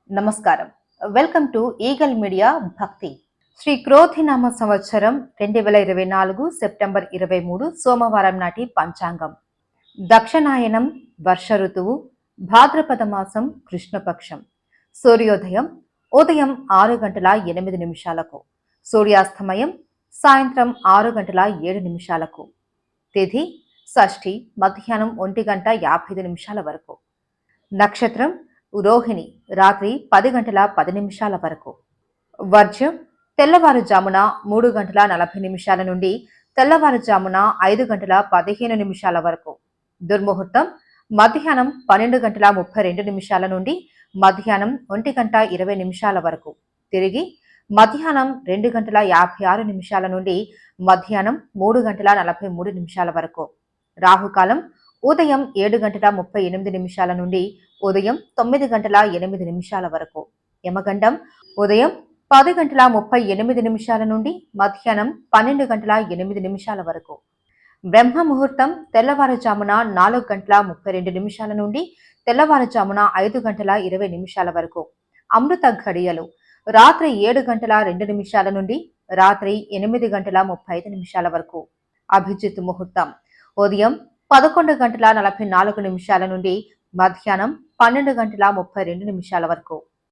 నమస్కారం. Welcome to eagle media భక్తి. శ్రీ క్రోధినామ సంవత్సరం 2024 సెప్టెంబర్ 23 సోమవారం నాటి పంచాంగం. దక్షిణాయనం వర్ష ఋతువు, భాద్రపద మాసం కృష్ణపక్షం. సూర్యోదయం ఉదయం 6 గంటల 8 నిమిషాలకు, సూర్యాస్తమయం సాయంత్రం 6 గంటల 7 నిమిషాలకు. తిథి షష్ఠి మధ్యాహ్నం 1 గంట 55 నిమిషాల వరకు. నక్షత్రం రోహిణి రాత్రి 10 గంటల 10 నిమిషాల వరకు. వర్జ్యం తెల్లవారుజామున 3 గంటల 40 నిమిషాల నుండి తెల్లవారుజామున 5 గంటల 15 నిమిషాల వరకు. దుర్ముహూర్తం మధ్యాహ్నం 12 గంటల 32 నిమిషాల నుండి మధ్యాహ్నం 1 గంట 20 నిమిషాల వరకు. తిరిగి మధ్యాహ్నం 2 గంటల 56 నిమిషాల నుండి మధ్యాహ్నం 3 గంటల 43 నిమిషాల వరకు. రాహుకాలం ఉదయం 7 గంటల 38 నిమిషాల నుండి ఉదయం 9 గంటల 8 నిమిషాల వరకు. యమగండం ఉదయం 10 గంటల 38 నిమిషాల నుండి మధ్యాహ్నం 12 గంటల 8 నిమిషాల వరకు. బ్రహ్మ ముహూర్తం తెల్లవారుజామున 4 గంటల 32 నిమిషాల నుండి తెల్లవారుజామున 5 గంటల 20 నిమిషాల వరకు. అమృత ఘడియలు రాత్రి 7 గంటల 2 నిమిషాల నుండి రాత్రి 8 గంటల 35 నిమిషాల వరకు. అభిజిత్ ముహూర్తం ఉదయం 11 గంటల 44 నిమిషాల నుండి మధ్యాహ్నం 12 గంటల 32 నిమిషాల వరకు.